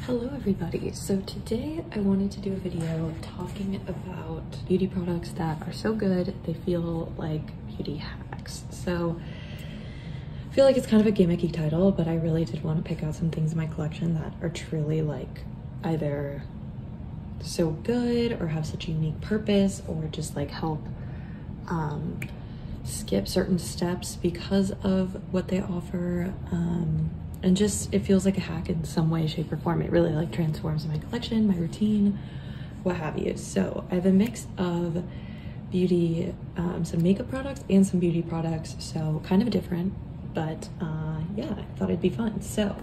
Hello everybody. So today I wanted to do a video talking about beauty products that are so good they feel like beauty hacks. So I feel like it's kind of a gimmicky title, but I really did want to pick out some things in my collection that are truly like either so good or have such a unique purpose or just like help skip certain steps because of what they offer. And just it feels like a hack in some way, shape, or form. It really like transforms my collection, my routine, what have you. So I have a mix of beauty, some makeup products and some beauty products, so kind of different, but yeah, I thought it'd be fun. So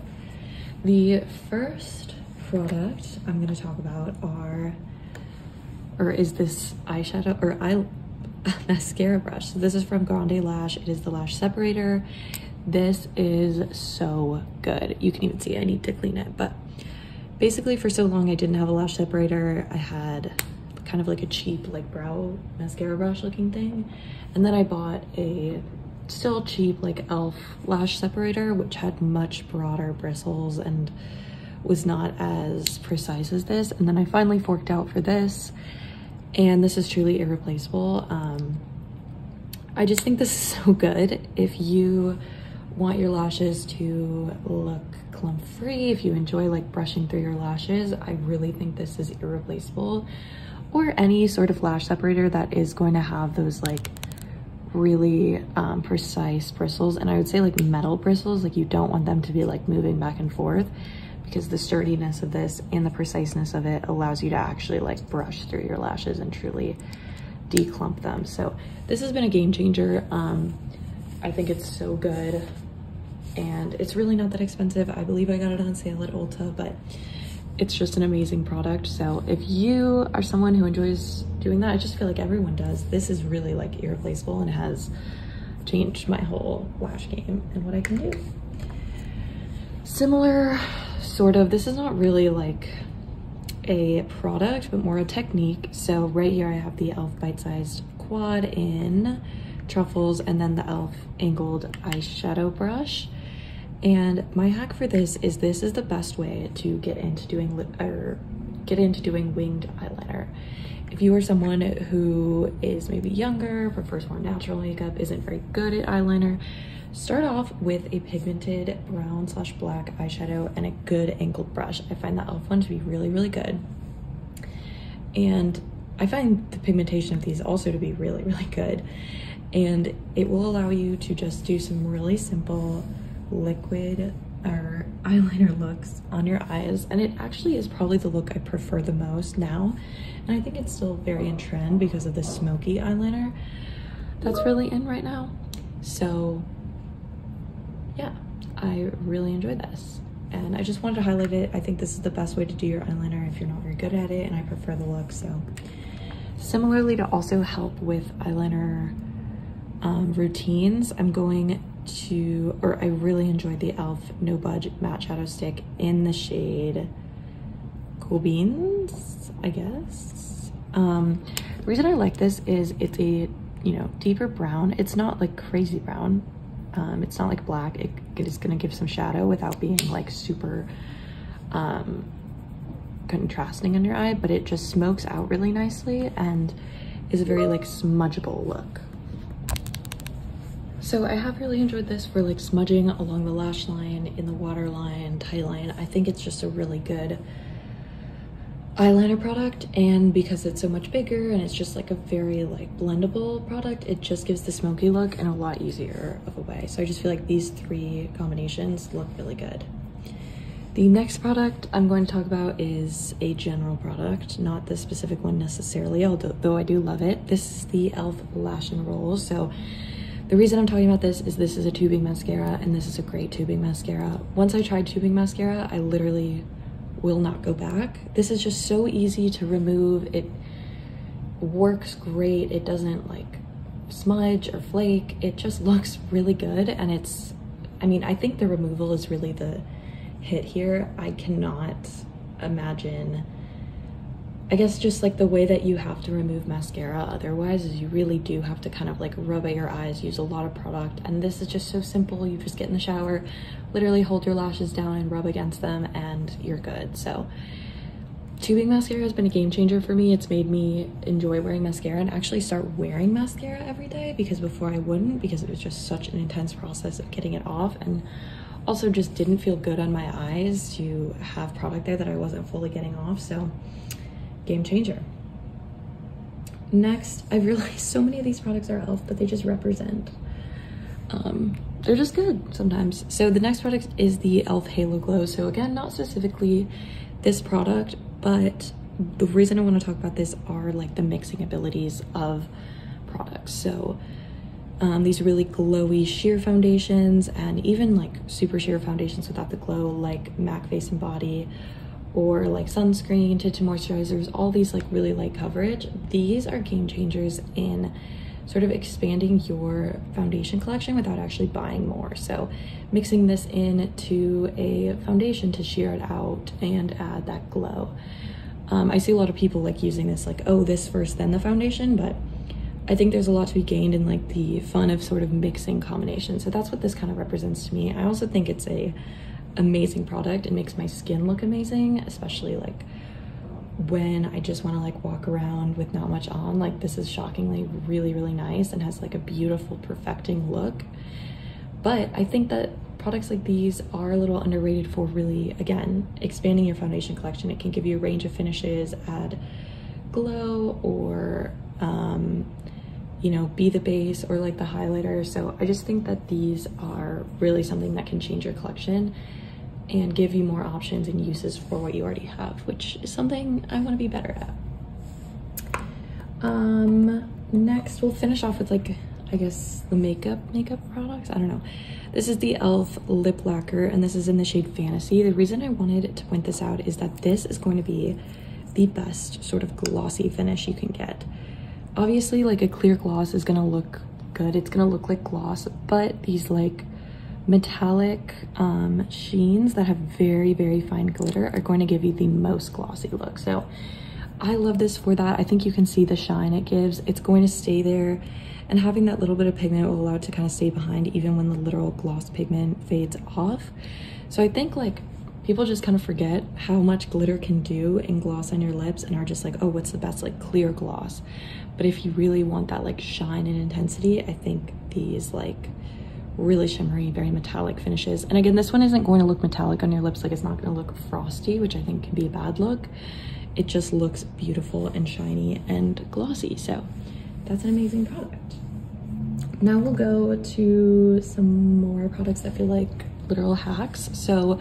the first product I'm going to talk about is this eyeshadow or mascara brush. So this is from Grande Lash. It is the lash separator. This is so good. You can even see I need to clean it, but basically for so long I didn't have a lash separator. I had kind of like a cheap like brow mascara brush looking thing, and then I bought a still cheap like e.l.f. lash separator which had much broader bristles and was not as precise as this, and then I finally forked out for this, and this is truly irreplaceable. I just think this is so good if you want your lashes to look clump free, if you enjoy like brushing through your lashes. I really think this is irreplaceable, or any sort of lash separator that is going to have those like really precise bristles. And I would say like metal bristles, like you don't want them to be like moving back and forth, because the sturdiness of this and the preciseness of it allows you to actually like brush through your lashes and truly declump them. So this has been a game changer. I think it's so good, and it's really not that expensive. I believe I got it on sale at Ulta, but it's just an amazing product. So if you are someone who enjoys doing that, I just feel like everyone does, this is really like irreplaceable and has changed my whole lash game and what I can do. Similar sort of, this is not really like a product but more a technique. So right here I have the e.l.f. bite-sized quad in truffles, and then the e.l.f. angled eyeshadow brush. And my hack for this is the best way to get into doing winged eyeliner. If you are someone who is maybe younger, prefers more natural makeup, isn't very good at eyeliner, start off with a pigmented brown/black eyeshadow and a good angled brush. I find the e.l.f. one to be really, really good. And I find the pigmentation of these also to be really, really good. And it will allow you to just do some really simple liquid or eyeliner looks on your eyes. And it actually is probably the look I prefer the most now. And I think it's still very in trend because of the smoky eyeliner that's really in right now. So yeah, I really enjoyed this. And I just wanted to highlight it. I think this is the best way to do your eyeliner if you're not very good at it, and I prefer the look. So similarly, to also help with eyeliner routines, I'm going to, or I really enjoyed the e.l.f. No Budge Matte Shadow Stick in the shade Cool Beans, I guess. The reason I like this is it's a, deeper brown. It's not like crazy brown. It's not like black. It is gonna give some shadow without being like super contrasting on your eye, but it just smokes out really nicely and is a very like smudgeable look. So I have really enjoyed this for like smudging along the lash line, in the waterline, tight line. I think it's just a really good eyeliner product, and because it's so much bigger and it's just like a very like blendable product, it just gives the smoky look in a lot easier of a way. So I just feel like these three combinations look really good. The next product I'm going to talk about is a general product, not the specific one necessarily, although I do love it. This is the e.l.f. Lash and Roll. So the reason I'm talking about this is a tubing mascara, and this is a great tubing mascara. Once I tried tubing mascara, I literally will not go back. This is just so easy to remove. It works great. It doesn't like smudge or flake. It just looks really good, and I think the removal is really the hit here. I cannot imagine I guess just like the way that you have to remove mascara otherwise is you really do have to kind of like rub at your eyes, use a lot of product, and this is just so simple. You just get in the shower, literally hold your lashes down and rub against them and you're good. So tubing mascara has been a game changer for me. It's made me enjoy wearing mascara and actually start wearing mascara every day, because before I wouldn't, because it was just such an intense process of getting it off, and also just didn't feel good on my eyes to have product there that I wasn't fully getting off. So game changer. Next, I've realized so many of these products are e.l.f., but they just represent. They're just good sometimes. So the next product is the e.l.f. Halo Glow. So again, not specifically this product, but the reason I want to talk about this are like the mixing abilities of products. So these really glowy sheer foundations, and even like super sheer foundations without the glow, like MAC Face and Body, or like sunscreen, tinted moisturizers, all these like really light coverage. These are game changers in sort of expanding your foundation collection without actually buying more. So mixing this into a foundation to sheer it out and add that glow. I see a lot of people like using this like, oh, this first then the foundation, but I think there's a lot to be gained in like the fun of sort of mixing combinations. So that's what this kind of represents to me. I also think it's a amazing product. It makes my skin look amazing, especially like when I just want to like walk around with not much on. Like this is shockingly really nice and has like a beautiful perfecting look. But I think that products like these are a little underrated for really, again, expanding your foundation collection. It can give you a range of finishes, add glow, or you know, be the base or like the highlighter. So I just think that these are really something that can change your collection and give you more options and uses for what you already have, which is something I want to be better at. Next we'll finish off with like, I guess the makeup products. I don't know. This is the e.l.f. lip lacquer, and this is in the shade Fantasy. The reason I wanted to point this out is that this is going to be the best sort of glossy finish you can get. Obviously, like a clear gloss is gonna look good. It's gonna look like gloss, but these like metallic sheens that have very fine glitter are going to give you the most glossy look. So I love this for that. I think you can see the shine it gives. It's going to stay there, and having that little bit of pigment will allow it to kind of stay behind even when the literal gloss pigment fades off. So I think like people just kind of forget how much glitter can do in gloss on your lips and are just like, oh, what's the best like clear gloss? But if you really want that like shine and intensity, I think these like really shimmery, very metallic finishes. And again, this one isn't going to look metallic on your lips. Like it's not going to look frosty, which I think can be a bad look. It just looks beautiful and shiny and glossy. So that's an amazing product. Now we'll go to some more products that feel like literal hacks. So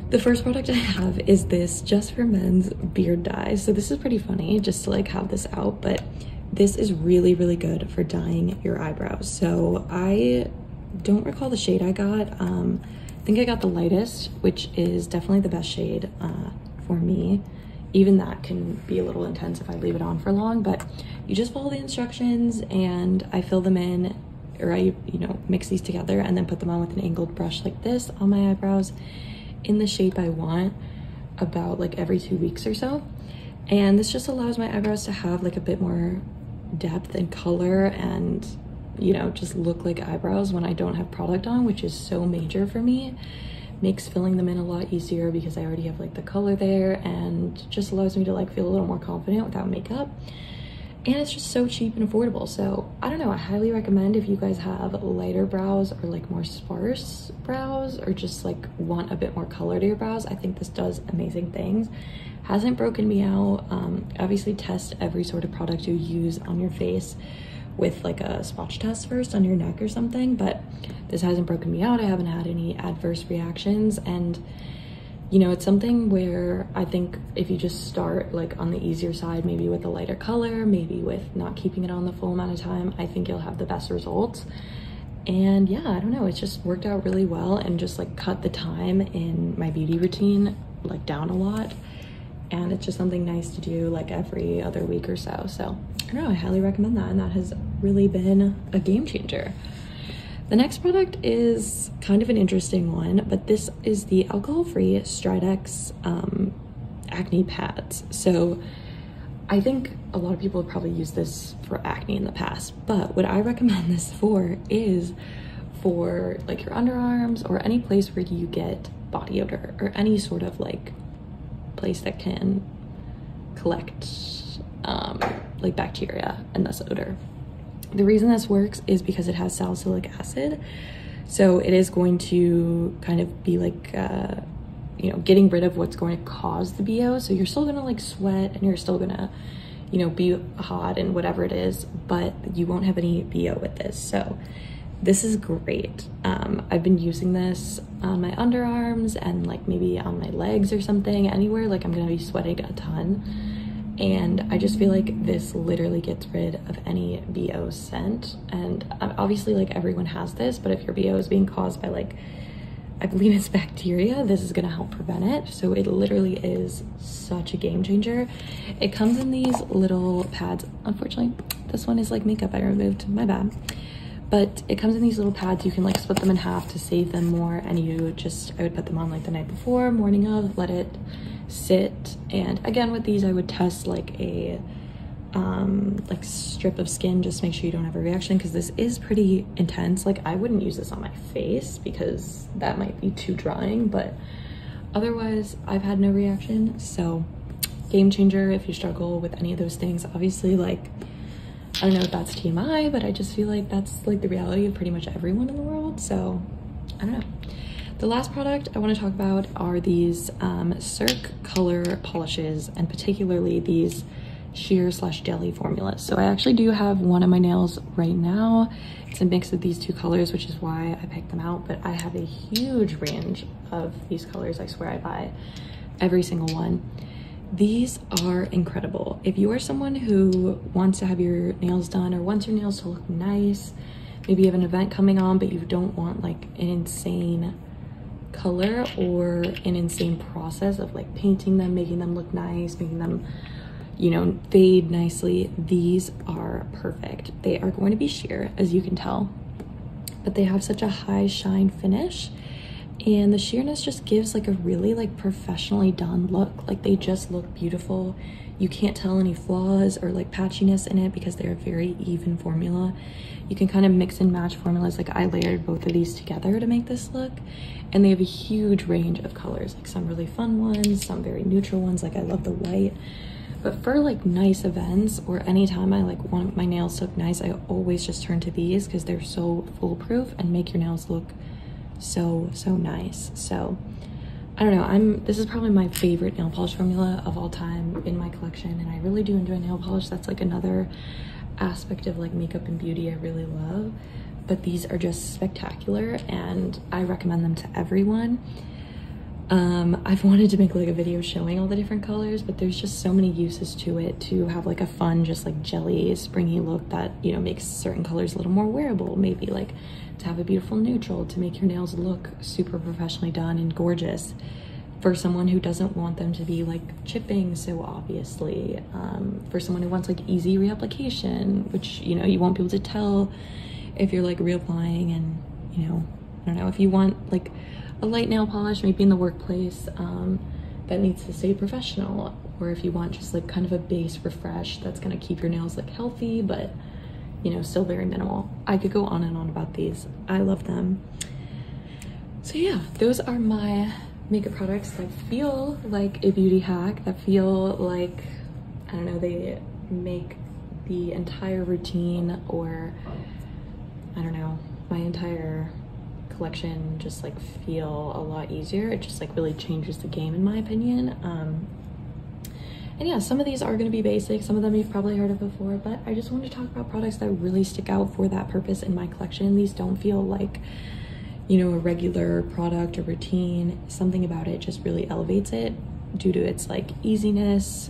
the first product I have is this Just for Men's beard dye. So this is pretty funny just to like have this out, but this is really good for dyeing your eyebrows. So I don't recall the shade I got. I think I got the lightest, which is definitely the best shade for me. Even that can be a little intense if I leave it on for long, but you just follow the instructions and I fill them in, or I, you know, mix these together and then put them on with an angled brush like this on my eyebrows in the shape I want about like every 2 weeks or so. And this just allows my eyebrows to have like a bit more depth and color and, you know, just look like eyebrows when I don't have product on, which is so major for me. Makes filling them in a lot easier because I already have like the color there, and just allows me to like feel a little more confident without makeup. And it's just so cheap and affordable. So I don't know, I highly recommend if you guys have lighter brows or like more sparse brows, or just like want a bit more color to your brows. I think this does amazing things. Hasn't broken me out. Obviously test every sort of product you use on your face with like a swatch test first on your neck or something, but this hasn't broken me out. I haven't had any adverse reactions, and you know, it's something where I think if you just start like on the easier side, maybe with a lighter color, maybe with not keeping it on the full amount of time, I think you'll have the best results. And yeah, I don't know, it's just worked out really well and just like cut the time in my beauty routine like down a lot. And it's just something nice to do like every other week or so. So I don't know, I highly recommend that, and that has really been a game changer. The next product is kind of an interesting one, but this is the alcohol-free Stridex acne pads. So I think a lot of people have probably used this for acne in the past, but what I recommend this for is for like your underarms or any place where you get body odor or any sort of like place that can collect like bacteria and thus odor. The reason this works is because it has salicylic acid. So it is going to kind of be like, you know, getting rid of what's going to cause the BO. So you're still gonna like sweat and you're still gonna, you know, be hot and whatever it is, but you won't have any BO with this. So this is great. I've been using this on my underarms and like maybe on my legs or something, anywhere like I'm gonna be sweating a ton. And I just feel like this literally gets rid of any BO scent. And obviously like everyone has this, but if your BO is being caused by like, I believe it's bacteria, this is gonna help prevent it. So it literally is such a game changer. It comes in these little pads. Unfortunately, this one is like makeup I removed, my bad. But it comes in these little pads. You can like split them in half to save them more. And you just, I would put them on like the night before, morning of, let it sit. And again, with these, I would test like a like strip of skin, just make sure you don't have a reaction, because this is pretty intense. Like I wouldn't use this on my face because that might be too drying, but otherwise I've had no reaction. So game changer if you struggle with any of those things. Obviously, like, I don't know if that's TMI, but I just feel like that's like the reality of pretty much everyone in the world. So I don't know. The last product I want to talk about are these Cirque color polishes, and particularly these sheer / jelly formulas. So I actually do have one on my nails right now. It's a mix of these two colors, which is why I picked them out, but I have a huge range of these colors. I swear I buy every single one. These are incredible. If you are someone who wants to have your nails done or wants your nails to look nice, maybe you have an event coming on, but you don't want like an insane color or an insane process of like painting them, making them look nice, making them, you know, fade nicely, these are perfect. They are going to be sheer, as you can tell, but they have such a high shine finish, and the sheerness just gives like a really like professionally done look. Like they just look beautiful. You can't tell any flaws or like patchiness in it because they're a very even formula. You can kind of mix and match formulas. Like I layered both of these together to make this look, and they have a huge range of colors, like some really fun ones, some very neutral ones. Like I love the white. But for like nice events or anytime I like want my nails to look nice, I always just turn to these because they're so foolproof and make your nails look so nice. So I don't know, this is probably my favorite nail polish formula of all time in my collection, and I really do enjoy nail polish. That's like another aspect of like makeup and beauty I really love, but these are just spectacular and I recommend them to everyone. I've wanted to make like a video showing all the different colors, but there's just so many uses to it, to have like a fun, just like jelly, springy look that, you know, makes certain colors a little more wearable. Maybe like to have a beautiful neutral to make your nails look super professionally done and gorgeous for someone who doesn't want them to be like chipping so obviously. For someone who wants like easy reapplication, which, you know, you won't be able to tell if you're like reapplying, and, you know, I don't know, if you want like a light nail polish maybe in the workplace that needs to stay professional, or if you want just like kind of a base refresh that's gonna keep your nails like healthy but, you know, still very minimal. I could go on and on about these. I love them. So yeah, those are my makeup products that feel like a beauty hack, that feel like, I don't know, they make the entire routine, or I don't know, my entire collection just like feel a lot easier. It just like really changes the game in my opinion. And yeah, some of these are going to be basic, some of them you've probably heard of before, but I just wanted to talk about products that really stick out for that purpose in my collection. These don't feel like, you know, a regular product or routine. Something about it just really elevates it due to its like easiness,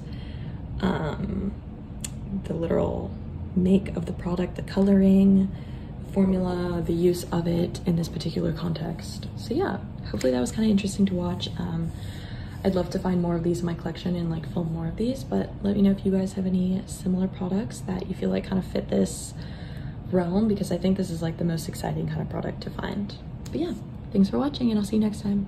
the literal make of the product, the coloring, formula, the use of it in this particular context. So yeah, hopefully that was kind of interesting to watch. I'd love to find more of these in my collection and like film more of these, but let me know if you guys have any similar products that you feel like kind of fit this realm, because I think this is like the most exciting kind of product to find. But yeah, thanks for watching and I'll see you next time.